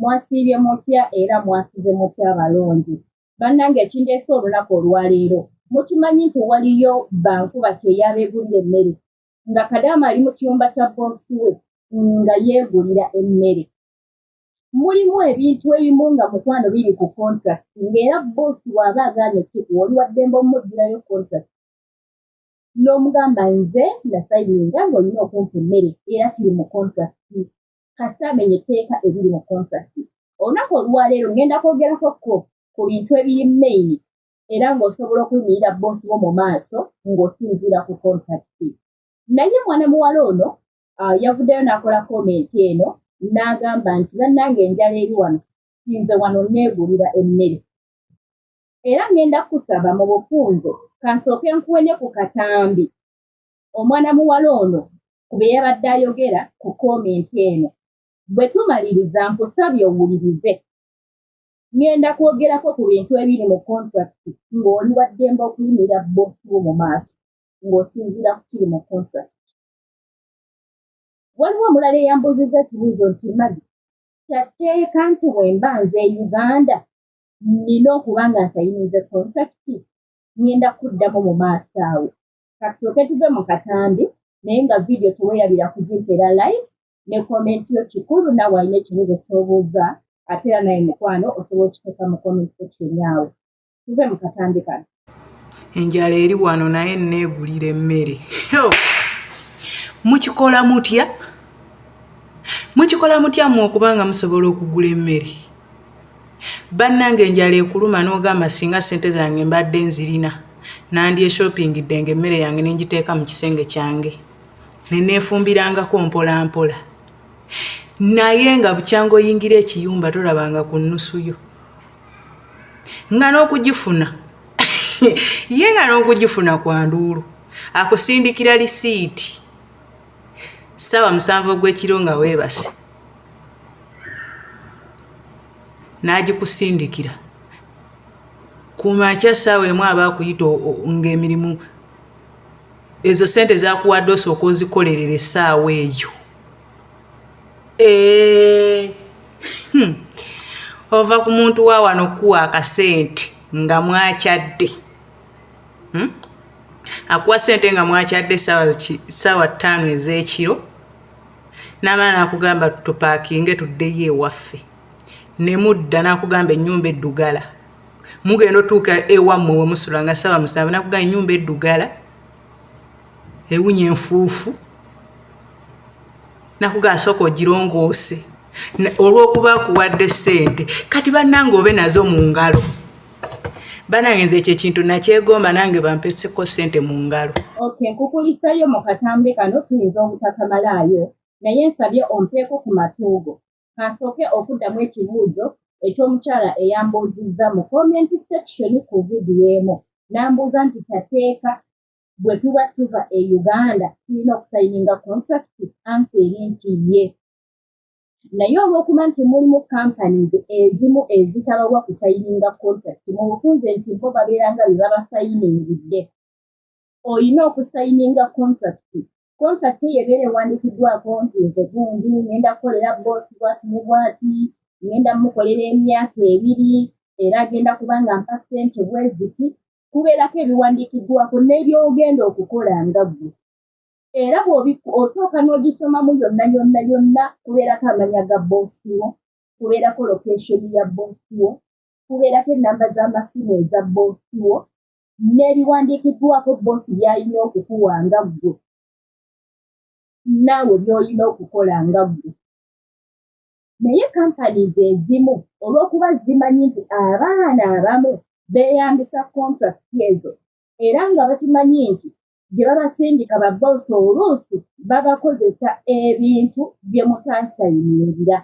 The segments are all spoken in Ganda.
mwasiibye mutya era mwasize mutya abalonzi. Bannange ekindeese olunaku olwaleero mukimanyi nti waliyo bankuba kyeyabeegulira emmere nga Kadaama ali mu kiyumba kya boosi we nga yeegulira emmere. Mulimu ebintu ebimu nga mukwano biri ku contract ng'era boosi bw'aba agaanye kikuwa oli waddembe omuggyirayo contract n'omugamba nze nasayininga ng'olina okumpa emmere era kiri mu contract kasaamenye etteeka ebiri mu contract. Olunaku olwaleero ngenda kwogerako ku bintu ebiri main era ng'osobola okuyimirira boosi wo mu maaso ng'osinziira ku contract. Naye mwana muwala ono yavuddeyo n'akola komenti eno n'agamba nti bannange enjala eri wano nze wano neegulira emmere era ngenda kusaba mu bufunze kansooke nkuwenye ku katambi omwana muwala ono ku bye yabadde ayogera ku komenti eno. Bwe tumaliriza nkusabye owulirize. Ngenda kwogerako ku bintu ebiri mu contract ng'oli waddembe okuyimirira boosi wo mu maaso ng'osinziira ku kiri mu contract. Waliwo omulala eyambuzizza ekibuuzo nti Magi, kyateeka nti bwe mba nze Uganda nina okuba nga nsayinize contract? Ngenda kuddamu mu maaso awo. Kasooke tuve mu katambi naye nga vidiyo teweerabira kugimpera live ne komenti yo kikulu nawe alina ekibuuzo ky'obuuza ate era naye mukwano osobola okiteeka mu comment section awo. Tuve mu katambi kano. Enjala eri wano naye neegulira emmere. Mukikola mutya? Mukikola mutya mmwe okubanga musobola okugula emmere? Bannange enjala ekuluma n'ogamba singa ssente zange mbadde nzirina nandye shoppingidde ng'emmere yange ne ngiteeka mu kisenge kyange ne neefumbirangako mpola mpola. Naye nga bukyanga oyingira ekiyumba tolabanga ku nnusu yo. Nga n'okugifuna ye nga n'okugifuna kwa nduulu. Akusindikira lisiiti ssaawa 7 ogw'ekiro nga weebase n'agikusindikira ku makya ssaawa emu aba akuyita ng'emirimu ezo ssente zaakuwadde osooka ozikolerera essaawa eyo. Ova ku muntu wa wano kuwa akasente nga mwakyadde. Akuwa ssente nga mwakyadde ssaawa 5 ez'ekiro n'amala n'akugamba tupaakinge tuddeyo ewaffe. Ne mudda n'akugamba ennyumba eddugala. Mugenda otuuka ewammwe we musula nga ssaawa 7 n'akugamba ennyumba eddugala ewunya enfuufu n'akugamba sooka ogirongoose olw'okuba akuwadde ssente. Kati bannange obe nazo mu ngalo. Bannange nze ekyo ekintu nakyegomba nange bampeseko ssente mu ngalo. Okay, nkukulisayo mu katambi kano tuyinza obutakamalaayo naye nsabye ompeeko ku matuugo. Kansooke okuddamu ekibuuzo eky'omukyala eyambuuzizza mu comment section ku vidiyo emu. N'ambuuza nti kyateeka bwe tuba tuva e Uganda tulina okusayininga contract? Ansi eri nti ye. Naye olw'okuba nti mulimu companies ezimu ezitabawa kusayininga contract mu bufunze nti bo babeera nga bye babasayiningidde. Olina okusayininga contract. Contract yebeera ewandiikiddwako nti nze gundi ngenda kukolera boosi bwati ne bwati, ngenda mukolera emyaka 2 era agenda kuba nga mpa ssente bweziti. Kubeerako ebiwandiikiddwako n'ebyogenda okukola nga ggwe. Era osooka n'ogisomamu yonna kubeerako amanya ga boosi wo, kubeerako location ya boosi wo, kubeerako ennamba z'amasimu eza boosi wo n'ebiwandiikiddwako boosi by'alina okukuwa nga ggwe naawe by'olina okukola nga ggwe. Naye companies ezimu olw'okuba zimanyi nti abaana abamu beeyambisa contract ezo era nga bakimanyi nti gye babasindika babboosi oluusi babakozesa ebintu bye mutasayiningira.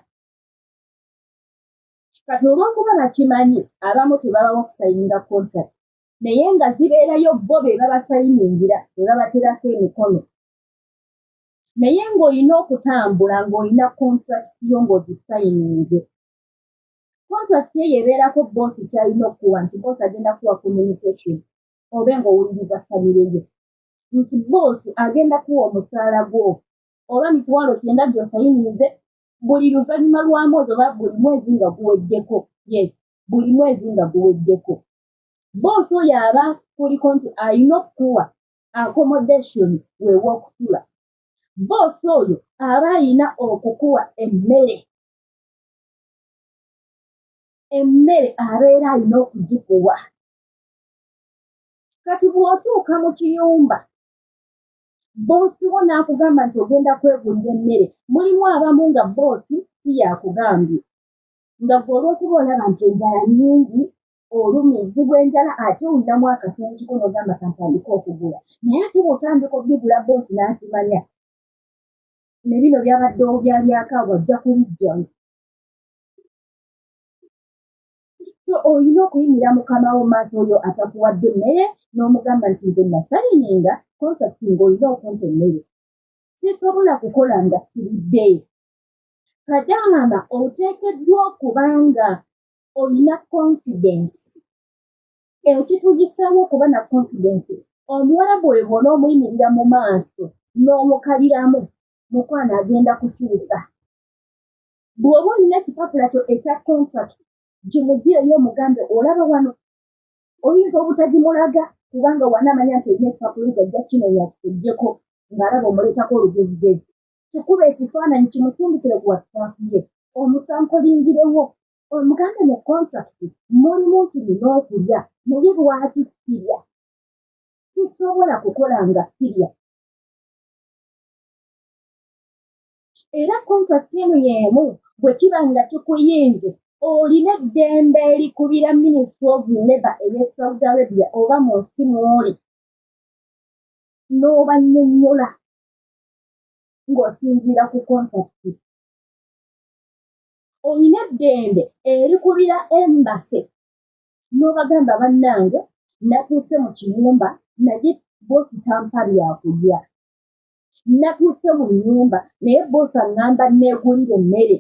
Kati olw'okuba bakimanyi abamu tebabawa okusayininga contract naye nga zibeerayo bo be babasayiningira be babaterako emikono. Naye ng'olina okutambula ng'olina contract yo ng'ogisayininze. Contract ye ebeerako boosi kyalina okuwa nti boosi agenda kuwa communication obe ng'owuliriza famire ye. Nti boosi agenda kuwa omusaala gwo oba mitwalo 9 gy'osayinize buli luvannyuma lwa mwezi oba buli mwezi nga guweddeko. Yes, buli mwezi nga guweddeko. Boosi oyo aba kuliko nti alina okukuwa accommodation weew'okusula. Boosi oyo aba alina okukuwa emmere. Emmere abeera alina okugikuwa. Kati bw'otuuka mu kiyumba, boosi wo n'akugamba nti ogenda kwegulira emmere, mulimu abamu nga boosi si yakugambye. Nga gwe olw'okuba olaba nti enjala nnyingi, olumizibwa enjala ate olinamu akasente ko n'ogamba kantandika okugula. Naye ate bw'otandika obigula boosi n'akimanya. Ne bino byabadde obyalyako awo ajja kubiggyamu. So olina okuyimira mukama wo maaso oyo atakuwadde emmere n'omugamba nti nze nasalininga contract ng'olina okumpa emmere. Sisobola kukola nga siridde. Kadaama oteekeddwa okuba nga olina confidence. Ekitugisaawo okuba na confidence, omuwala bwe bw'onoomuyimirira mu maaso n'omukaliramu, mukwano agenda kukyusa. Bw'oba olina ekipapula kyo ekya contract, gimugireyo omugambe olaba wano. Oyinza obutagimulaga kubanga wanaamanya nti olina ekipapula ekyo kino yakiggyeko ng'alaba omuleetako olugezigezi. Kikuba ekifaananyi kimusindikire ku WhatsApp ye, omusankolingirewo, omugambe mu contract mulimu nti nina okulya naye lwaki sirya? Sisobola kukola nga sirya. Era contract eno y'emu bwe kiba nga kikuyinze, olina eddembe erikubira Ministry of Labour ey'e Saudi Arabia oba mu nsi mw'oli n'obannyonnyola ng'osinziira ku contract. Olina eddembe erikubira Embassy n'obagamba bannange natuuse mu kiyumba naye boosi tampa byakulya. Natuuse mu nnyumba naye boosi aŋŋamba neegulira emmere.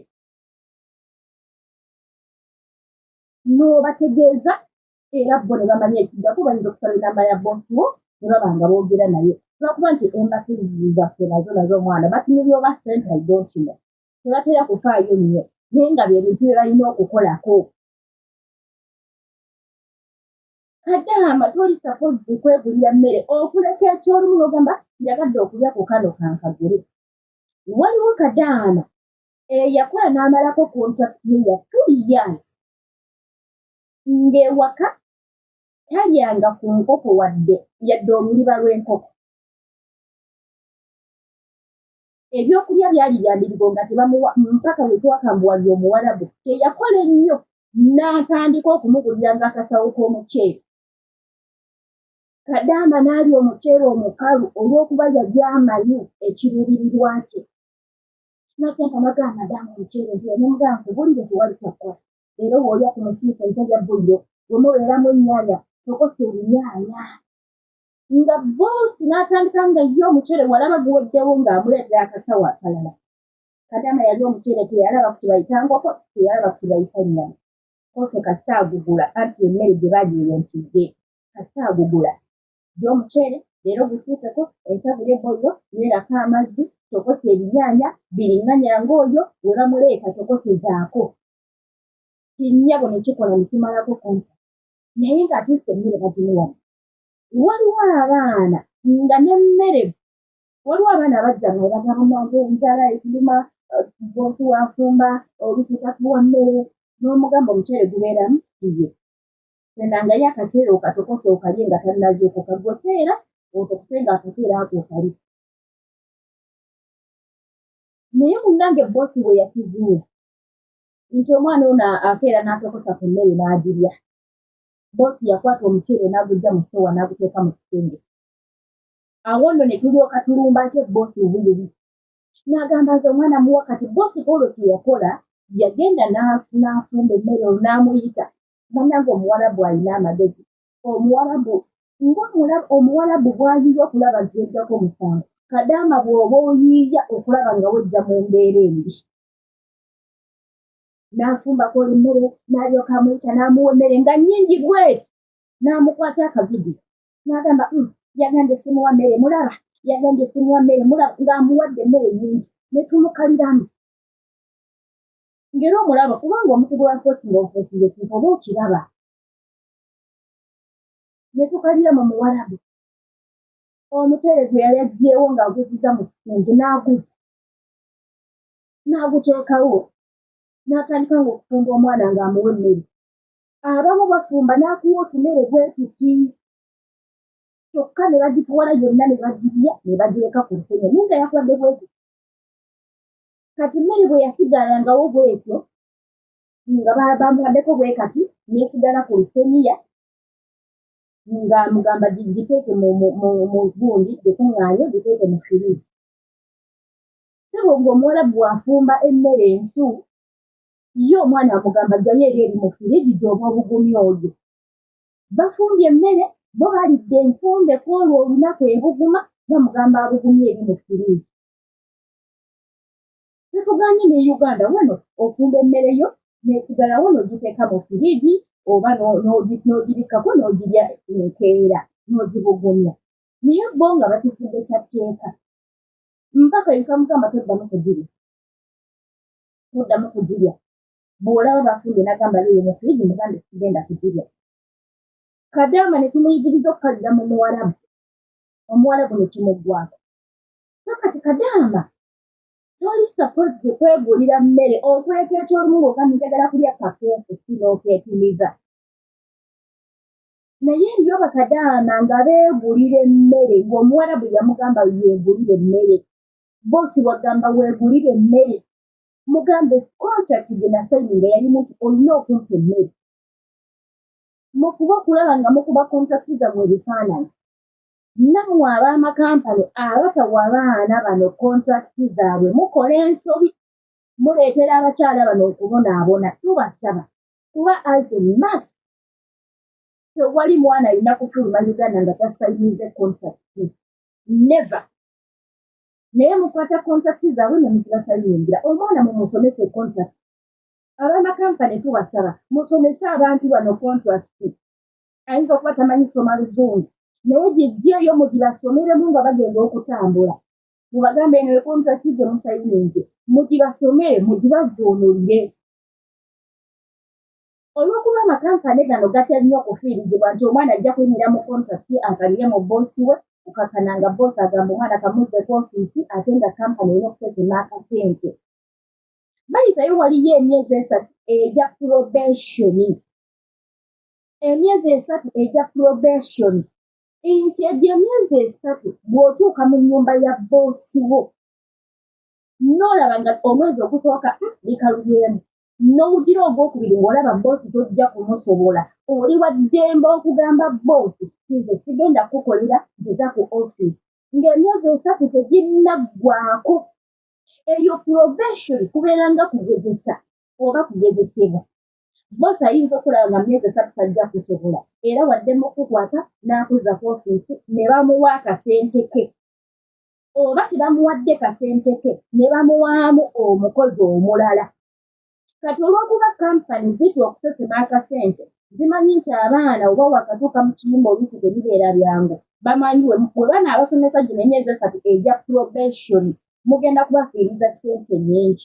N'obategeeza era bo ne bamanya ekiddako bayinza okusaba enamba ya boosi wo ne baba nga boogera naye. Lwakuba nti Embassy zaffe nazo omwana batunulira oba ssente I don't know. Tebatera kufaayo nnyo naye nga bye bintu bye balina okukolako. Kadaama toli supposed kwegulira mmere okuleka ekyolumu n'ogamba njagadde okulya ku kano kankagule. Waliwo Kadaama eyakola n'amalako contract ye ya 2 years ng'ewaka talyanga ku nkoko yadde oluliba lw'enkoko. Ebyokulya byali byambirigo nga tebamuwa mpaka bwe twakambuwali Omuwarabu teyakola ennyo n'atandika okumugulira ng'akasawo k'omuceere. Kadaama n'alya omuceere omukalu olw'okuba yali amanyi ekiruubirirwa kye. N'agamba Madamu omuceere nti yamugamba nkugulire tewali kyakola. Leero bw'olya ku musiika entalya bbuliro bwemubeeramu ennyaanya tokosa ennyaanya. Nga boosi n'atandika nga ye omuceere walaba guweddewo ng'amuleetera akasawo akalala. Kadaama yali omuceere teyalaba ku kibayita nkoko, teyalaba ku kibayita nnyama. Kose kasita agugula anti emmere gye bali eyo ntidde. Kasita agugula gy'omuceere leero gusiikeko ensabire bbuliro weerako amazzi tokosa ebinyaanya biriŋŋanya ng'oyo we bamuleeta tokosezaako. Kinnyabo ne kikola ne kimalako konta. Naye ng'ate emmere bagimuwa. Waliwo abaana nga n'emmere, waliwo abaana bajja nga bagamba enjala etuluma boosi wafumba oluusi tatuwa mmere n'omugamba omuceere gubeeramu ye. Sendanga ye akaceere okatokose okalye nga tannazuukuka gwoteera otokose ng'akaceere ako okali. Naye munnange boosi bwe yakizuula nti omwana ono akeera n'atokosa ku mmere n'agirya. Boosi yakwata omuceere n'aguggya mu ssowa n'aguteeka mu kisenge. Awo nno ne tulyoka tulumba ate boosi obuyubi. N'agamba nze omwana muwa kati boosi olwo kye yakola yagenda n'afumba emmere n'amuyita. Bannange Omuwarabu alina amagezi. Omuwarabu bw'ayiiya okulaba nti wejjako omusango. Kadaama bw'oba oyiiya okulaba nga wejja mu mbeera embi. N'afumbako emmere n'alyoka amuyita n'amuwa emmere nga nnyingi bweti n'amukwata akavidiyo n'agamba yagambye simuwa mmere mulaba yagambye simuwa mmere mulaba ng'amuwadde emmere nnyingi ne tumukaliramu. ngero omulaba kubanga omuntu gwe wakosi ng'ofuusire ekintu oba okiraba ne tukalira mu Muwarabu omutere gwe yali aggyeewo ng'aguziza mu kisenge n'aguteekawo n'atandika ng'okufumba omwana ng'amuwa emmere abamu bafumba n'akuwa otumere bwe tuti kyokka ne bagitwala yonna ne bagirya ne bagireka ku lusenyi naye nga yakwadde bwe tuti kati emmere bwe yasigalangawo bwetyo nga bamuwaddeko bwe kati neesigala ku luseniya nga mugamba giteeke mu gundi gikuŋŋaanye giteeke mu firiiji. Sebo ng'omuwarabu bw'afumba emmere ensu ye omwana amugamba ggyayo eri mu firiiji gy'oba obugumya oyo. Bafumbye emmere bo balidde enfumbe ku olwo olunaku ebuguma bamugamba abugumya eri mu firiiji. Tetuganye ne Uganda wano ofumba emmere yo n'esigalawo n'ogiteeka mu firiiji oba n'ogibikako n'ogirya enkeera n'ogibugumya. Naye bo nga bakifudde kyatteeka mpaka bikamugamba toddamu kugirya. Bw'olaba bafumbye n'agamba leero mu firiiji mugambe sigenda kugirya. Kadaama ne tumuyigiriza okukalira mu Muwarabu. Omuwarabu ne kimuggwako. So kati Kadaama toli supposed kwegulira mmere okwekeeta olumu ng'ogamba njagala kulya kakeefu sinookeetimiza. Naye ndi Kadaama nga beegulira emmere ng'Omuwarabu yamugamba yeegulire emmere. Boosi wagamba weegulire emmere. Mugambe contract gye nasayininga yalimu nti olina okumpa emmere. Mukuba okulaba nga mukuba contract zammwe ebifaananyi. Nammwe ab'amakampani abatawa abaana bano kontrakiti zaabwe mukola ensobi muleetera abakyala bano okubonaabona tubasaba kuba as a must tewali mwana alina kufuluma Uganda nga tasayinize kontrakiti never. Naye mukwata kontrakiti zaabwe ne muzibasayingira omwana mumusomese kontrakiti. Ab'amakampani tubasaba musomese abantu bano kontrakiti. Ayinza okuba tamanyi kusoma Luzungu naye gijjeeyo mugibasomeremu nga bagenda okutambula. Mubagambe eno kontrakiti gye musayininze mugibasomere mugibavuunulire. Olw'okuba amakampani gano gatya nnyo okufiirizibwa nti omwana ajja kuyimira mu kontrakiti akalire mu boosi we okakana nga boosi agamba omwana kamuzze ku ofiisi ate nga kampani erina okuteekemu akasente. Bayitayo waliyo emyezi 3 egya probation. Emyezi 3 egya probation. Nti egyo emyezi 3 bw'otuuka mu nnyumba ya boosi wo n'olaba nga omwezi ogusooka bikalubyemu n'owugira ogwokubiri ng'olaba boosi tojja kumusobola oli wa ddembe okugamba boosi kize sigenda kukolera nziza ku ofiisi ng'emyezi 3 teginnaggwaako. Eyo probation kubeera nga kugezesa oba kugezesebwa. Boosi ayinza okulaba nga myezi 3 tajja kusobola era wadde mu kukwata n'akuzza ku ofiisi ne bamuwa akasente ke oba tebamuwadde kasente ke ne bamuwaamu omukozi omulala. Kati olw'okuba kampani zitya okusesema akasente zimanyi nti abaana oba wakatuuka mu kiyumba oluusi tebibeera byangu bamanyi bwe banaabasomesa gino emyezi 3 egya probation mugenda kubafiiriza ssente nnyingi.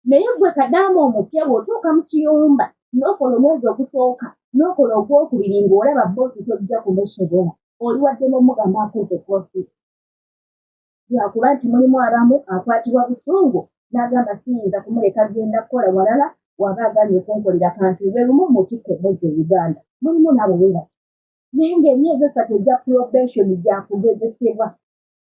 Naye gwe Kadaama omupya bw'otuuka mu kiyumba n'okola omwezi ogusooka n'okola ogwokubiri ng'olaba boosi tojja kumusobola oli waddemu omugamba akuze ku ofiisi. Lwakuba nti mulimu abamu akwatibwa busungu n'agamba siyinza kumuleka genda kukola walala waba agambye okunkolera kantu lwe lumu mutikke muzze Uganda. Mulimu nabo wera. Naye ng'emyezi 3 egya probation gyakugezesebwa.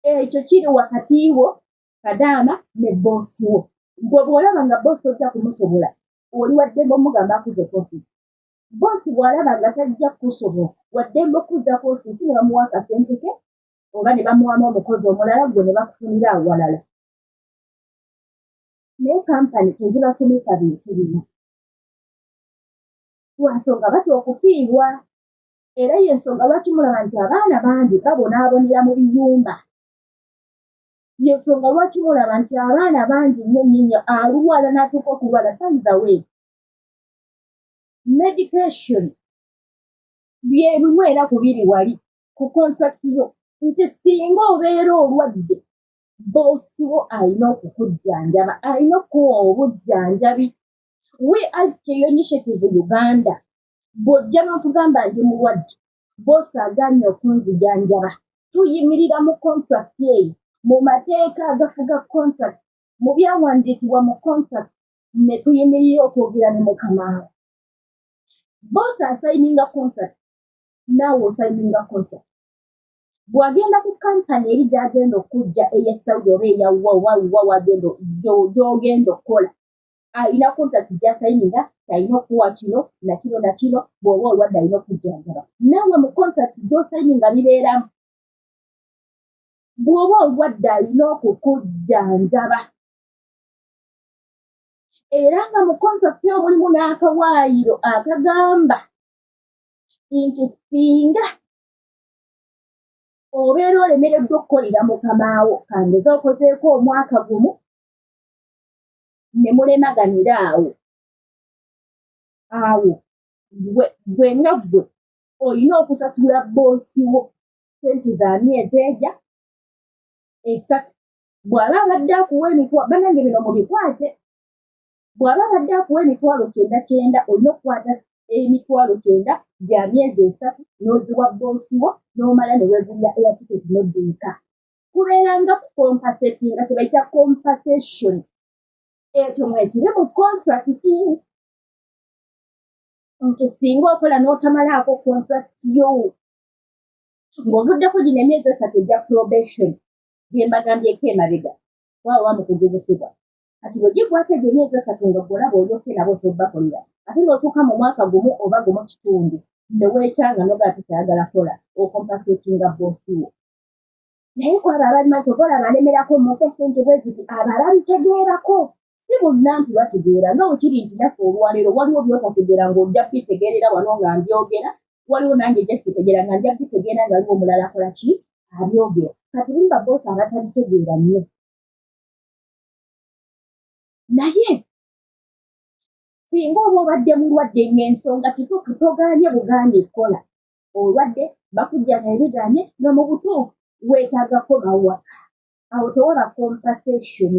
Ekyo kiri wakati wo Kadaama ne boosi wo. Gwe bw'olaba nga boosi tojja kumusobola oli waddembe omugamba akuze ku ofiisi. Boosi bw'alaba nga tajja kusobola waddembe okuzza ku ofiisi ne bamuwa akasente ke oba ne bamuwamu omukozi omulala gwe ne bakufunira awalala. Naye kampani tezibasomesa bintu bino. Lwansonga batya okufiirwa era y'ensonga lwaki mulaba nti abaana bangi babonaabonera mu biyumba. Y'ensonga lwaki mulaba nti abaana bangi nnyo alwala n'atuuka okulwala tanzawe. Medication byebimu era kubiri wali ku kontrakiti yo nti singa obeera olwadde boosi wo alina okukujjanjaba alina okuwa obujjanjabi we as Keyo Initiative Uganda bw'ojja n'otugamba ndi mulwadde boosi agaanye okunzijanjaba tuyimirira mu contract eyo mu mateeka agafuga contract mu byawandiikibwa mu contract ne tuyimirira okwogera ne mukama boosi asayininga contract naawe osayininga contract bw'agenda ku kampani eri gy'agenda okujja ey'Saudi oba eyawa wagenda gy'ogenda okukola alina contract gy'asayininga alina okuwa kino na kino na kino bw'oba olwadde alina okujjanjaba naawe mu contract gy'osayininga bibeeramu bw'oba olwadde alina okukujjanjaba era nga mu contract eyo mulimu n'akawaayiro akagamba nti singa obeera olemereddwa okukolera mukamaawo kangeza okozeeko omwaka gumu ne mulemaganira awo gwe nga ggwe olina okusasula boosi wo sente za myezi egya esatu bw'aba abadde akuwa emitwalo bannange bino mubikwate bw'aba abadde akuwa emitwalo 99 olina okukwata emitwalo 9 gya myezi esatu n'oziwa boosi wo n'omala ne weegulira airticket n'odduuka kubeeranga kukompasetinga tebayita compensation ekyo mwekiri mu contract nti singa okola n'otamalaako contract yo ng'ovuddeko gino emyezi esatu egya probation gye mbagambyeko emabega waawa mu kugezesebwa ati bwe gigwako egyo emyezi esatu nga gwolaba olyoke nabo tobbakolera ate ng'otuuka mu mwaka gumu oba gumu kitundu ne weekyanga nogaa tutayagala kola okompasetinga boosi wo naye kwabo abalima nti oba olaba alemerako mumpe ssente bwe ziti abo ababitegeerako si bonna nti bategeera nga bwe kiri nti naffe olwaleero waliwo by'otategeera ng'ojja bitegeerera wano nga mbyogera waliwo nange gye sitegeera nga nja bitegeera nga waliwo omulala akola ki abyogera kati bulimu baboosi abatabitegeera nnyo naye singa oba obadde mulwadde ng'ensonga kituufu togaanye bugaanye kola olwadde bakujjana ebigaanye nga mu butuufu weetaagako bawaka awo tewaba compensation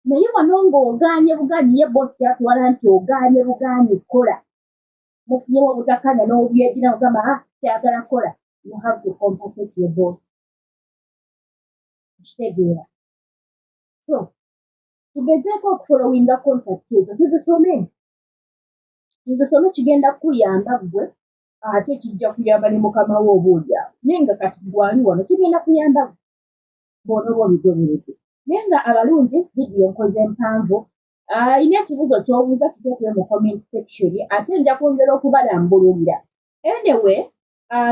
naye wano ng'ogaanye bugaanye ye boosi kyatwala nti ogaanye bugaanye kola mufunyewo obutakkaanya n'obyegira ogamba kyagala kola you have to compensate your boss kitegeera so tugezeeko okufolowinga contract ezo tuzisome kigenda kuyamba ggwe ate kijja kuyamba ne mukama wo obuulyawo naye nga kati gwali wano kigenda kuyamba bw'onooba obigoberete naye nga abalungi vidiyo nkoze mpanvu alina ekibuzo ky'obuuza kiteekere mu comment section ate nja kwongera okubalambululira anyway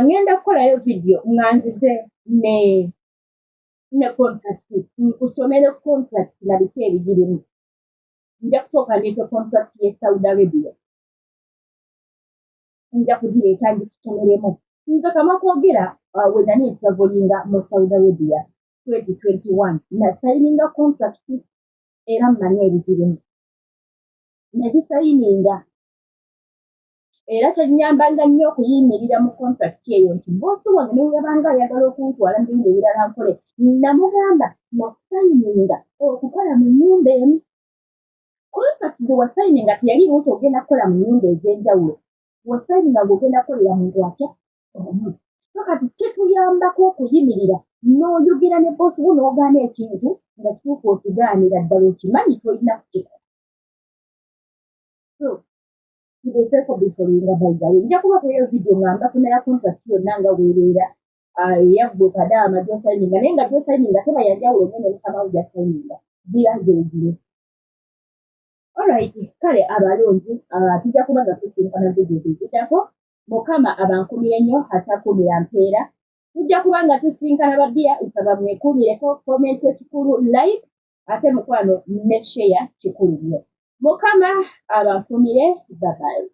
ngenda kukolayo vidiyo nga nzize ne contract nkusomere contract na biki ebigirimu nja kusooka ndeete contract ye Saudi Arabia nja kugireeta ngikusomeremu nze kama kwogera we nani travelinga mu Saudi Arabia 2021 na sayininga contract era mmanyi ebigirimu nagisayininga era kyennyambanga nnyo okuyimirira mu contract eyo nti boosi wange ne yabanga ayagala okuntwala mu bindi ebirala nkole namugamba nasayininga okukola mu nnyumba emu contract gye wasayininga teyalimu nti ogenda kukola mu nnyumba ez'enjawulo wasayininga ng'ogenda kukolera muntu atya omu so kati kituyambako okuyimirira n'oyogera ne boosi wo n'ogaana ekintu nga kituufu okigaanira ddala okimanyi tolina kukikola so tugezeeko bifolinga baigawe nja kubakoleyo vidiyo nga mbasomera contract yonna nga weebeera eyaggwe kadaama gy'osayininga naye nga gy'osayininga teba yanjawulo nnyo ne mukamawo gy'asayininga zirazeegire alright kale abalungi tujja kuba nga tusinkana vidiyo zizitako mukama abankumire nnyo atakumira mpeera tujja kuba nga tusinkana badiya nsaba mwekuumireko komenti ekikulu like ate mukwano ne share kikulu nnyo mukama abankumire babayi